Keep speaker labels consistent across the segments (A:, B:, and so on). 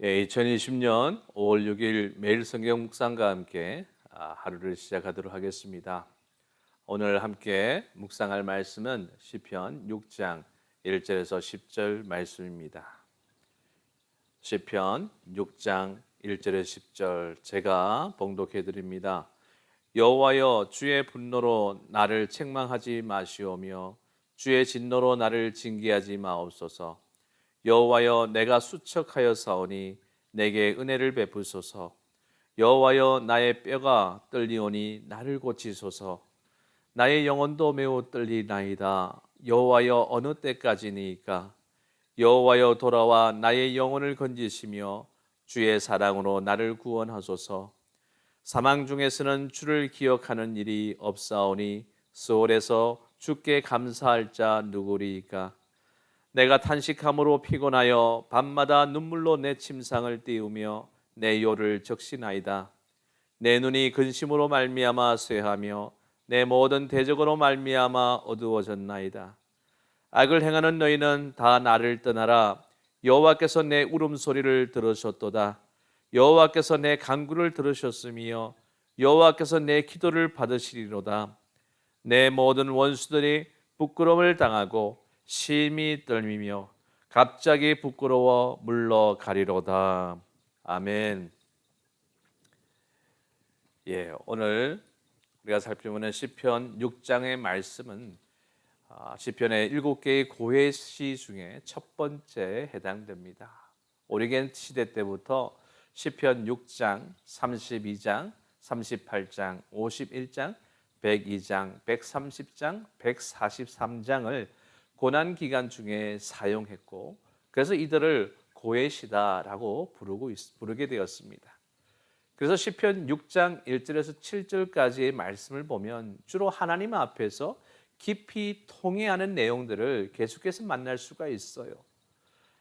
A: 2020년 5월 6일 매일 성경 묵상과 함께 하루를 시작하도록 하겠습니다. 오늘 함께 묵상할 말씀은 시편 6장 1절에서 10절 말씀입니다. 시편 6장 1절에서 10절 제가 봉독해 드립니다. 여호와여, 주의 분노로 나를 책망하지 마시오며 주의 진노로 나를 징계하지 마옵소서. 여호와여, 내가 수척하여 사오니 내게 은혜를 베푸소서. 여호와여, 나의 뼈가 떨리오니 나를 고치소서. 나의 영혼도 매우 떨리나이다. 여호와여, 어느 때까지니까? 여호와여, 돌아와 나의 영혼을 건지시며 주의 사랑으로 나를 구원하소서. 사망 중에서는 주를 기억하는 일이 없사오니 수월에서 주께 감사할 자 누구리이까? 내가 탄식함으로 피곤하여 밤마다 눈물로 내 침상을 띄우며 내 요를 적시나이다. 내 눈이 근심으로 말미암아 쇠하며 내 모든 대적으로 말미암아 어두워졌나이다. 악을 행하는 너희는 다 나를 떠나라. 여호와께서 내 울음소리를 들으셨도다. 여호와께서 내 간구를 들으셨으며 여호와께서 내 기도를 받으시리로다. 내 모든 원수들이 부끄러움을 당하고 심히 떨미며 갑자기 부끄러워 물러가리로다. 아멘. 오늘 우리가 살펴보는 시편 6장의 말씀은 시편의 7개의 고해시 중에 첫 번째에 해당됩니다. 오리겐 시대 때부터 시편 6장, 32장, 38장, 51장, 102장, 130장, 143장을 고난 기간 중에 사용했고, 그래서 이들을 고해시다라고 부르게 되었습니다. 그래서 시편 6장 1절에서 7절까지의 말씀을 보면 주로 하나님 앞에서 깊이 통회하는 내용들을 계속해서 만날 수가 있어요.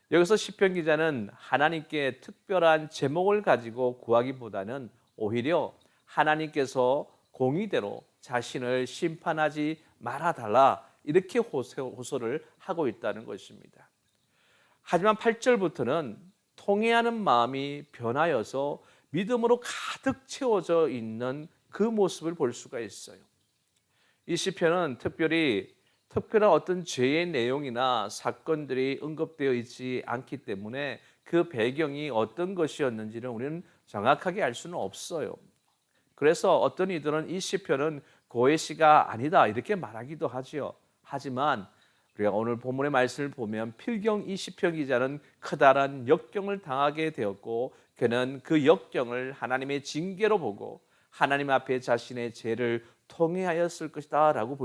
A: 여기서 시편 기자는 하나님께 특별한 제목을 가지고 구하기보다는 오히려 하나님께서 공의대로 자신을 심판하지 말아달라, 이렇게 호소를 하고 있다는 것입니다. 하지만 8절부터는 통회하는 마음이 변하여서 믿음으로 가득 채워져 있는 그 모습을 볼 수가 있어요. 이 시편은 특별한 어떤 죄의 내용이나 사건들이 언급되어 있지 않기 때문에 그 배경이 어떤 것이었는지는 우리는 정확하게 알 수는 없어요. 그래서 어떤 이들은 이 시편은 고해시가 아니다, 이렇게 말하기도 하지요. 하지만 우리가 오늘 본문의 말씀을 보면 필경 이 시편 기자는 커다란 역경을 당하게 되었고, 그는 그 역경을 하나님의 징계로 보고 하나님 앞에 자신의 죄를 통회하였을 것이다 라고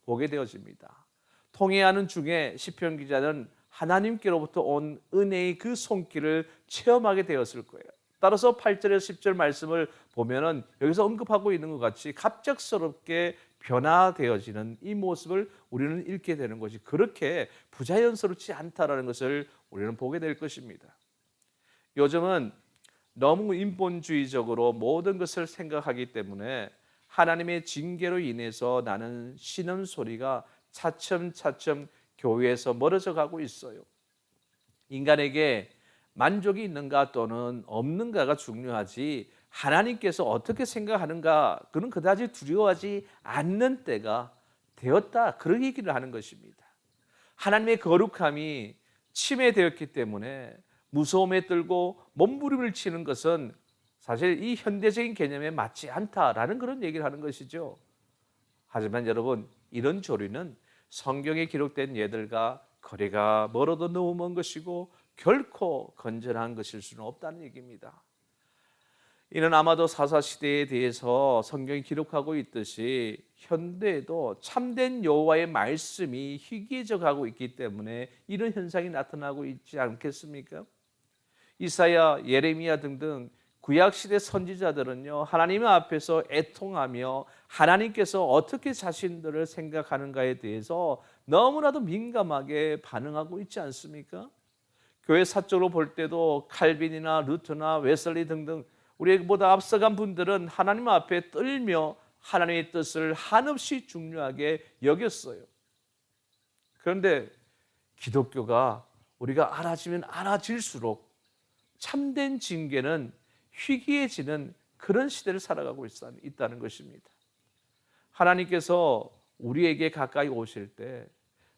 A: 보게 되어집니다. 통회하는 중에 시편 기자는 하나님께로부터 온 은혜의 그 손길을 체험하게 되었을 거예요. 따라서 8절에서 10절 말씀을 보면은 여기서 언급하고 있는 것 같이 갑작스럽게 변화되어지는 이 모습을 우리는 읽게 되는 것이 그렇게 부자연스럽지 않다라는 것을 우리는 보게 될 것입니다. 요즘은 너무 인본주의적으로 모든 것을 생각하기 때문에 하나님의 징계로 인해서 나는 신음소리가 차츰차츰 교회에서 멀어져 가고 있어요. 인간에게 만족이 있는가 또는 없는가가 중요하지, 하나님께서 어떻게 생각하는가 그는 그다지 두려워하지 않는 때가 되었다, 그런 얘기를 하는 것입니다. 하나님의 거룩함이 침해되었기 때문에 무서움에 떨고 몸부림을 치는 것은 사실 이 현대적인 개념에 맞지 않다라는 그런 얘기를 하는 것이죠. 하지만 여러분, 이런 조리는 성경에 기록된 예들과 거리가 멀어도 너무 먼 것이고 결코 건전한 것일 수는 없다는 얘기입니다. 이는 아마도 사사시대에 대해서 성경이 기록하고 있듯이 현대에도 참된 여호와의 말씀이 희귀해져 가고 있기 때문에 이런 현상이 나타나고 있지 않겠습니까? 이사야, 예레미야 등등 구약시대 선지자들은요, 하나님 앞에서 애통하며 하나님께서 어떻게 자신들을 생각하는가에 대해서 너무나도 민감하게 반응하고 있지 않습니까? 교회 사적으로 볼 때도 칼빈이나 루터나 웨슬리 등등 우리보다 앞서간 분들은 하나님 앞에 떨며 하나님의 뜻을 한없이 중요하게 여겼어요. 그런데 기독교가 우리가 알아지면 알아질수록 참된 징계는 희귀해지는 그런 시대를 살아가고 있다는 것입니다. 하나님께서 우리에게 가까이 오실 때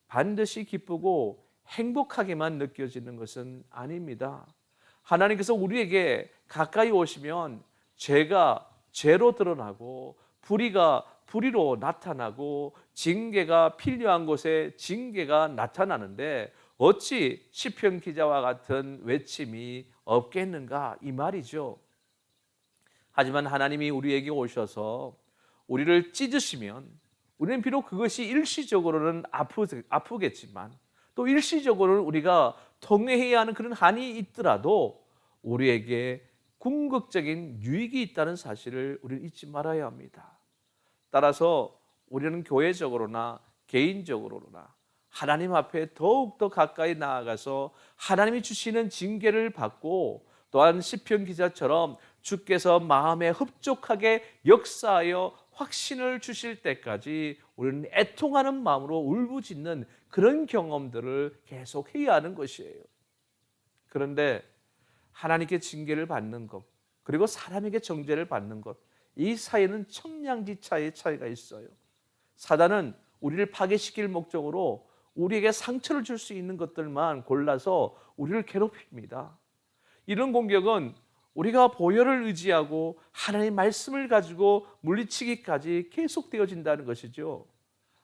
A: 반드시 기쁘고 행복하게만 느껴지는 것은 아닙니다. 하나님께서 우리에게 가까이 오시면 죄가 죄로 드러나고 불의가 불의로 나타나고 징계가 필요한 곳에 징계가 나타나는데 어찌 시편 기자와 같은 외침이 없겠는가 이 말이죠. 하지만 하나님이 우리에게 오셔서 우리를 찢으시면 우리는 비록 그것이 일시적으로는 아프겠지만 또 일시적으로는 우리가 통회해야 하는 그런 한이 있더라도 우리에게 궁극적인 유익이 있다는 사실을 우리는 잊지 말아야 합니다. 따라서 우리는 교회적으로나 개인적으로나 하나님 앞에 더욱더 가까이 나아가서 하나님이 주시는 징계를 받고 또한 시편 기자처럼 주께서 마음에 흡족하게 역사하여 확신을 주실 때까지 우리는 애통하는 마음으로 울부짖는 그런 경험들을 계속 해야 하는 것이에요. 그런데 하나님께 징계를 받는 것 그리고 사람에게 정죄를 받는 것 이 사이에는 천냥지차의 차이가 있어요. 사단은 우리를 파괴시킬 목적으로 우리에게 상처를 줄 수 있는 것들만 골라서 우리를 괴롭힙니다. 이런 공격은 우리가 보혈을 의지하고 하나님의 말씀을 가지고 물리치기까지 계속되어진다는 것이죠.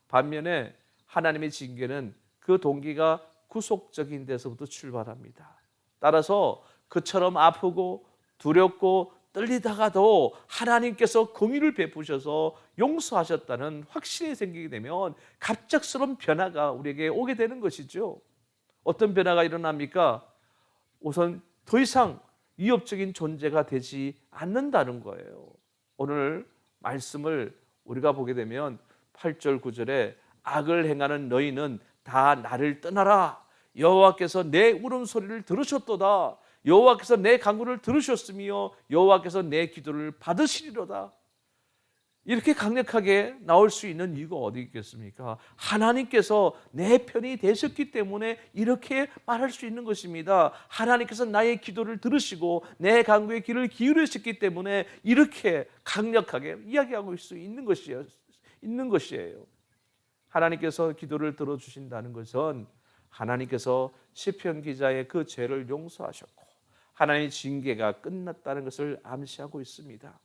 A: 반면에 하나님의 징계는 그 동기가 구속적인 데서부터 출발합니다. 따라서 그처럼 아프고 두렵고 떨리다가도 하나님께서 긍휼을 베푸셔서 용서하셨다는 확신이 생기게 되면 갑작스러운 변화가 우리에게 오게 되는 것이죠. 어떤 변화가 일어납니까? 우선 더 이상 위협적인 존재가 되지 않는다는 거예요. 오늘 말씀을 우리가 보게 되면 8절 9절에 악을 행하는 너희는 다 나를 떠나라. 여호와께서 내 울음소리를 들으셨도다. 여호와께서 내 간구를 들으셨으며 여호와께서 내 기도를 받으시리로다. 이렇게 강력하게 나올 수 있는 이유가 어디 있겠습니까? 하나님께서 내 편이 되셨기 때문에 이렇게 말할 수 있는 것입니다. 하나님께서 나의 기도를 들으시고 내 간구에 귀를 기울이셨기 때문에 이렇게 강력하게 이야기하고 수 있는 것이에요. 하나님께서 기도를 들어주신다는 것은 하나님께서 시편 기자의 그 죄를 용서하셨고 하나님의 징계가 끝났다는 것을 암시하고 있습니다.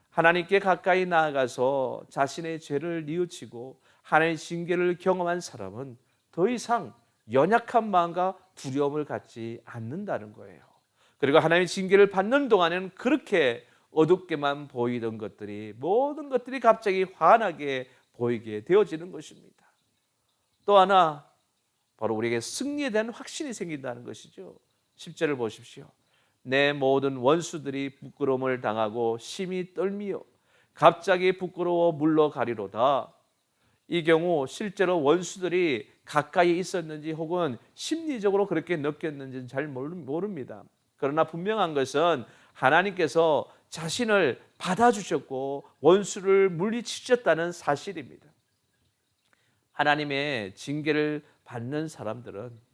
A: 하나님께 가까이 나아가서 자신의 죄를 뉘우치고 하나님의 징계를 경험한 사람은 더 이상 연약한 마음과 두려움을 갖지 않는다는 거예요. 그리고 하나님의 징계를 받는 동안에는 그렇게 어둡게만 보이던 것들이 모든 것들이 갑자기 환하게 보이게 되어지는 것입니다. 또 하나 바로 우리에게 승리에 대한 확신이 생긴다는 것이죠. 10절을 보십시오. 내 모든 원수들이 부끄러움을 당하고 심히 떨미어 갑자기 부끄러워 물러가리로다. 이 경우 실제로 원수들이 가까이 있었는지 혹은 심리적으로 그렇게 느꼈는지는 잘 모릅니다. 그러나 분명한 것은 하나님께서 자신을 받아주셨고 원수를 물리치셨다는 사실입니다. 하나님의 징계를 받는 사람들은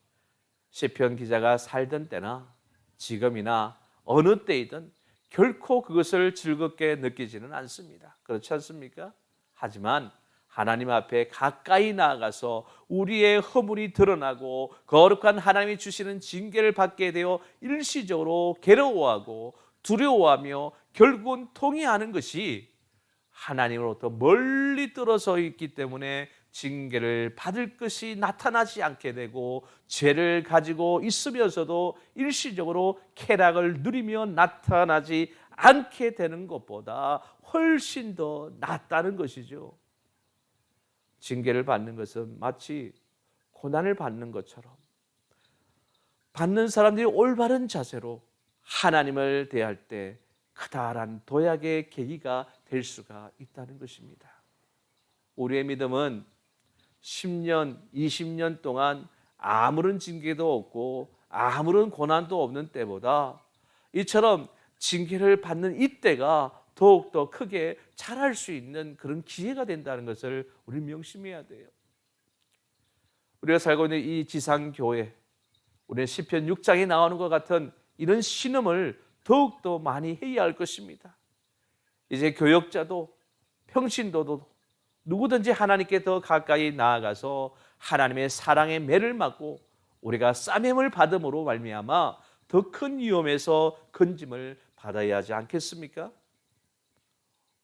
A: 시편 기자가 살던 때나 지금이나 어느 때이든 결코 그것을 즐겁게 느끼지는 않습니다. 그렇지 않습니까? 하지만 하나님 앞에 가까이 나아가서 우리의 허물이 드러나고 거룩한 하나님이 주시는 징계를 받게 되어 일시적으로 괴로워하고 두려워하며 결국은 통회하는 것이 하나님으로부터 멀리 떨어져 있기 때문에 징계를 받을 것이 나타나지 않게 되고 죄를 가지고 있으면서도 일시적으로 쾌락을 누리며 나타나지 않게 되는 것보다 훨씬 더 낫다는 것이죠. 징계를 받는 것은 마치 고난을 받는 것처럼 받는 사람들이 올바른 자세로 하나님을 대할 때 커다란 도약의 계기가 될 수가 있다는 것입니다. 우리의 믿음은 10년, 20년 동안 아무런 징계도 없고 아무런 고난도 없는 때보다 이처럼 징계를 받는 이때가 더욱더 크게 자랄 수 있는 그런 기회가 된다는 것을 우리 명심해야 돼요. 우리가 살고 있는 이 지상교회, 우리는 시편 6장에 나오는 것 같은 이런 신음을 더욱더 많이 해야 할 것입니다. 이제 교역자도 평신도도 누구든지 하나님께 더 가까이 나아가서 하나님의 사랑의 매를 맞고 우리가 싸매을 받음으로 말미암아 더 큰 위험에서 건짐을 받아야 하지 않겠습니까?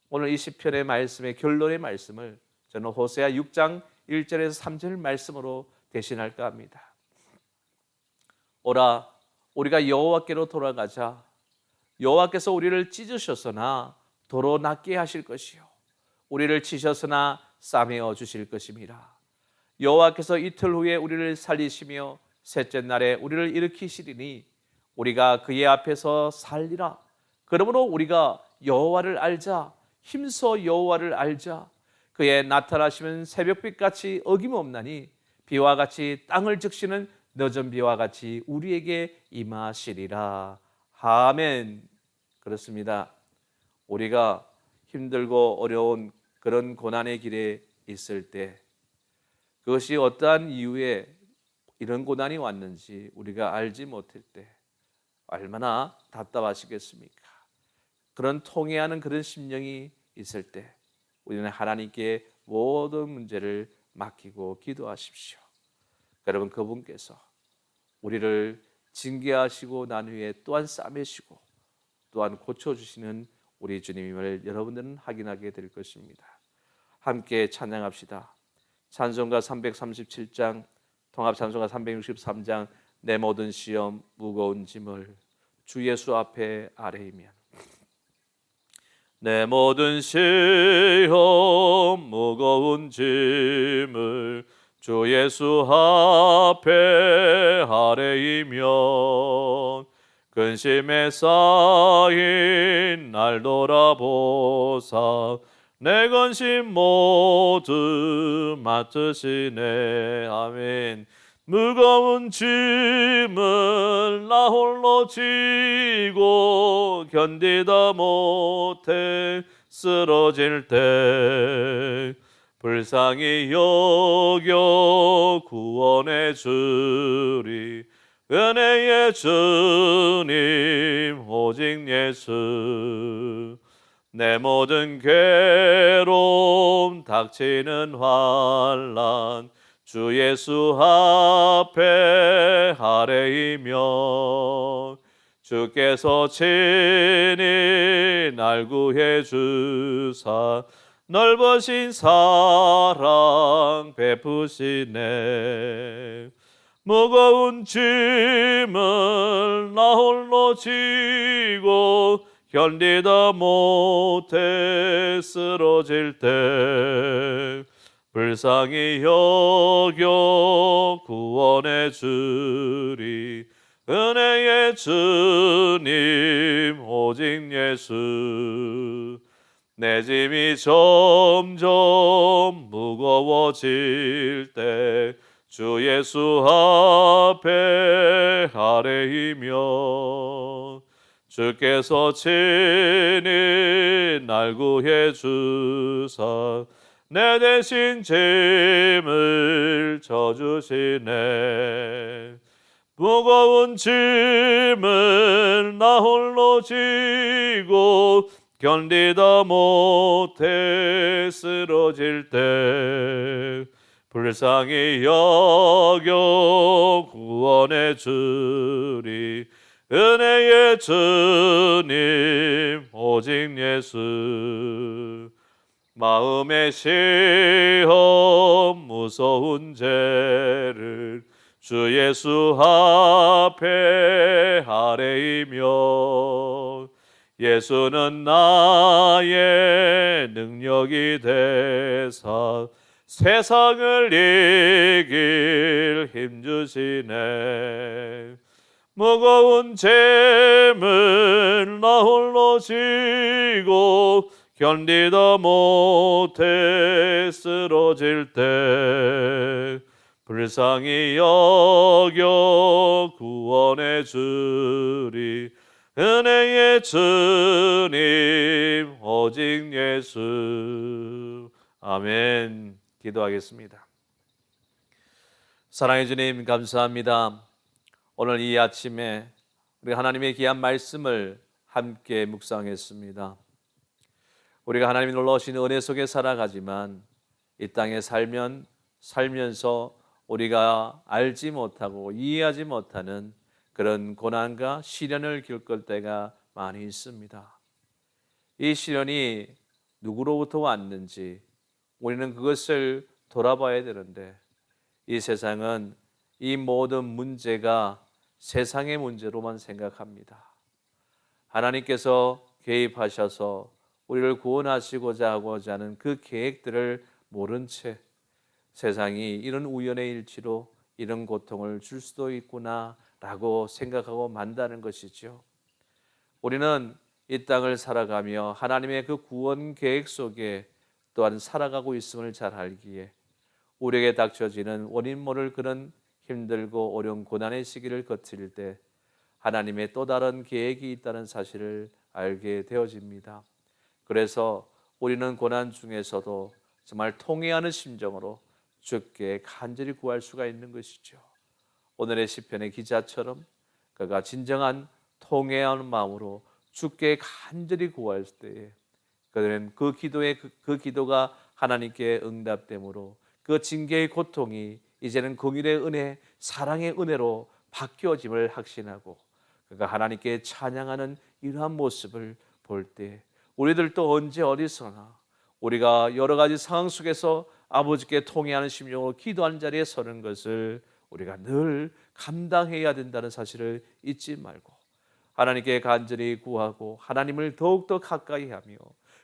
A: 오늘 이 시편의 말씀의 결론의 말씀을 저는 호세아 6장 1절에서 3절 말씀으로 대신할까 합니다. 오라, 우리가 여호와께로 돌아가자. 여호와께서 우리를 찢으셨으나 도로 낫게 하실 것이요 우리를 치셨으나 싸매어 주실 것임이라. 여호와께서 이틀 후에 우리를 살리시며 셋째 날에 우리를 일으키시리니 우리가 그의 앞에서 살리라. 그러므로 우리가 여호와를 알자. 힘써 여호와를 알자. 그의 나타나시면 새벽빛같이 어김없나니 비와 같이 땅을 적시는 늦은 비와 같이 우리에게 임하시리라. 아멘. 그렇습니다. 우리가 힘들고 어려운 그런 고난의 길에 있을 때 그것이 어떠한 이유에 이런 고난이 왔는지 우리가 알지 못할 때 얼마나 답답하시겠습니까? 그런 통회하는 그런 심령이 있을 때 우리는 하나님께 모든 문제를 맡기고 기도하십시오. 여러분, 그분께서 우리를 징계하시고 난 후에 또한 싸매시고 또한 고쳐주시는 우리 주님임을 여러분들은 확인하게 될 것입니다. 함께 찬양합시다. 찬송가 337장, 통합찬송가 363장, 내 모든 시험 무거운 짐을 주 예수 앞에 아뢰이면. 내 모든 시험 무거운 짐을 주 예수 앞에 아뢰이면 근심에 쌓인 날 돌아보사 내 근심 모두 맡으시네. 아멘. 무거운 짐을 나 홀로 지고 견디다 못해 쓰러질 때 불쌍히 여겨 구원해 주리. 은혜의 주님 오직 예수. 내 모든 괴로움 닥치는 환난 주 예수 앞에 아뢰이면 주께서 친히 날 구해 주사 넓으신 사랑 베푸시네. 무거운 짐을 나 홀로 지고 견디다 못해 쓰러질 때 불쌍히 여겨 구원해 주리. 은혜의 주님 오직 예수. 내 짐이 점점 무거워질 때 주 예수 앞에 아뢰이면 주께서 친히 날 구해 주사 내 대신 짐을 져주시네. 무거운 짐을 나 홀로 지고 견디다 못해 쓰러질 때 불쌍히 여겨 구원해 주리. 은혜의 주님 오직 예수. 마음의 시험 무서운 죄를 주 예수 앞에 아뢰이면 예수는 나의 능력이 되사 세상을 이길 힘주시네. 무거운 짐을 나 홀로 지고 견디다 못해 쓰러질 때 불쌍히 여겨 구원해 주리. 은혜의 주님 오직 예수. 아멘. 기도하겠습니다. 사랑의 주님 감사합니다. 오늘 이 아침에 우리 하나님의 귀한 말씀을 함께 묵상했습니다. 우리가 하나님이 놀라우신 은혜 속에 살아가지만 이 땅에 살면서 우리가 알지 못하고 이해하지 못하는 그런 고난과 시련을 겪을 때가 많이 있습니다. 이 시련이 누구로부터 왔는지 우리는 그것을 돌아봐야 되는데, 이 세상은 이 모든 문제가 세상의 문제로만 생각합니다. 하나님께서 개입하셔서 우리를 구원하시고자 하고자 하는 그 계획들을 모른 채 세상이 이런 우연의 일치로 이런 고통을 줄 수도 있구나라고 생각하고 만다는 것이죠. 우리는 이 땅을 살아가며 하나님의 그 구원 계획 속에 또한 살아가고 있음을 잘 알기에 우리에게 닥쳐지는 원인 모를 그런 힘들고 어려운 고난의 시기를 거칠 때 하나님의 또 다른 계획이 있다는 사실을 알게 되어집니다. 그래서 우리는 고난 중에서도 정말 통회하는 심정으로 주께 간절히 구할 수가 있는 것이죠. 오늘의 시편의 기자처럼 그가 진정한 통회하는 마음으로 주께 간절히 구할 때에 그들은 그 기도가 하나님께 응답되므로 그 징계의 고통이 이제는 긍휼의 은혜, 사랑의 은혜로 바뀌어짐을 확신하고 그가 하나님께 찬양하는 이러한 모습을 볼 때 우리들도 언제 어디서나 우리가 여러 가지 상황 속에서 아버지께 통회하는 심령으로 기도하는 자리에 서는 것을 우리가 늘 감당해야 된다는 사실을 잊지 말고 하나님께 간절히 구하고 하나님을 더욱더 가까이 하며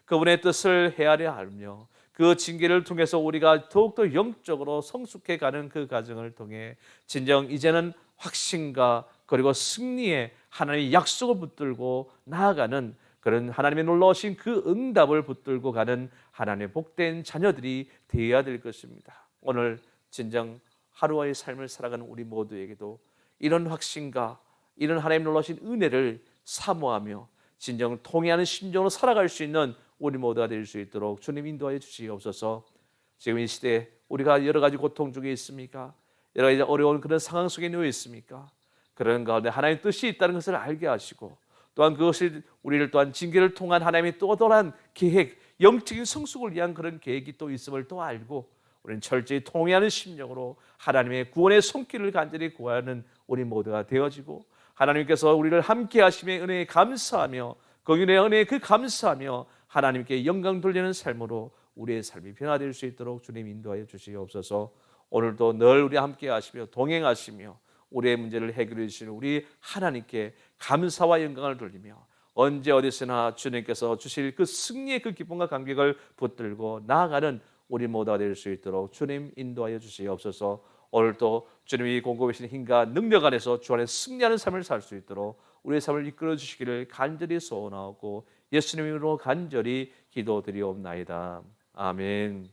A: 그분의 뜻을 헤아려 알며 그 징계를 통해서 우리가 더욱더 영적으로 성숙해가는 그 과정을 통해 진정 이제는 확신과 그리고 승리의 하나님의 약속을 붙들고 나아가는 그런 하나님의 놀라우신 그 응답을 붙들고 가는 하나님의 복된 자녀들이 되어야 될 것입니다. 오늘 진정 하루의 삶을 살아가는 우리 모두에게도 이런 확신과 이런 하나님 놀라우신 은혜를 사모하며 진정 통회하는 심정으로 살아갈 수 있는 우리 모두가 될 수 있도록 주님 인도하여 주시옵소서. 지금 이 시대에 우리가 여러 가지 고통 중에 있습니까? 여러 가지 어려운 그런 상황 속에 놓여 있습니까? 그런 가운데 하나님의 뜻이 있다는 것을 알게 하시고 또한 그것이 우리를 또한 징계를 통한 하나님의 또 다른 계획, 영적인 성숙을 위한 그런 계획이 또 있음을 또 알고 우리는 철저히 통회하는 심령으로 하나님의 구원의 손길을 간절히 구하는 우리 모두가 되어지고 하나님께서 우리를 함께 하심의 은혜에 감사하며 긍휼의 은혜에 그 감사하며 하나님께 영광 돌리는 삶으로 우리의 삶이 변화될 수 있도록 주님 인도하여 주시옵소서. 오늘도 늘 우리 함께 하시며 동행하시며 우리의 문제를 해결해 주시는 우리 하나님께 감사와 영광을 돌리며 언제 어디서나 주님께서 주실 그 승리의 그 기쁨과 감격을 붙들고 나아가는 우리 모두가 될 수 있도록 주님 인도하여 주시옵소서. 오늘도 주님이 공급해 주신 힘과 능력 안에서 주 안에 승리하는 삶을 살 수 있도록 우리의 삶을 이끌어 주시기를 간절히 소원하고 예수님 이름으로 간절히 기도드리옵나이다. 아멘.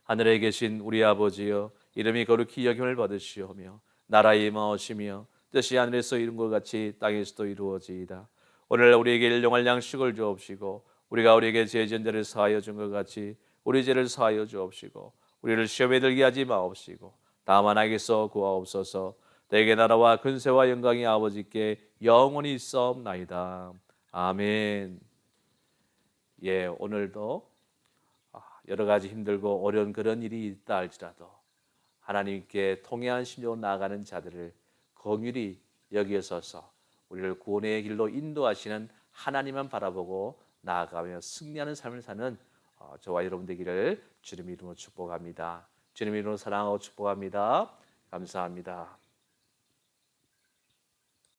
A: 하늘에 계신 우리 아버지여, 이름이 거룩히 여김을 받으시오며 나라의 임하오시며 뜻이 하늘에서 이룬 것 같이 땅에서도 이루어지이다. 오늘 우리에게 일용할 양식을 주옵시고 우리가 우리에게 죄 지은 자를 사하여 준 것 같이 우리 죄를 사하여 주옵시고 우리를 시험에 들게 하지 마옵시고 다만 악에서 구하옵소서. 내게 나라와 근세와 영광이 아버지께 영원히 있사옵나이다. 아멘. 예, 오늘도 여러 가지 힘들고 어려운 그런 일이 있다 할지라도 하나님께 통회한 심령으로 나아가는 자들을 긍휼히 여기셔서 우리를 구원의 길로 인도하시는 하나님만 바라보고 나아가며 승리하는 삶을 사는 저와 여러분 되기를 주님 이름으로 축복합니다. 주님 이름으로 사랑하고 축복합니다. 감사합니다.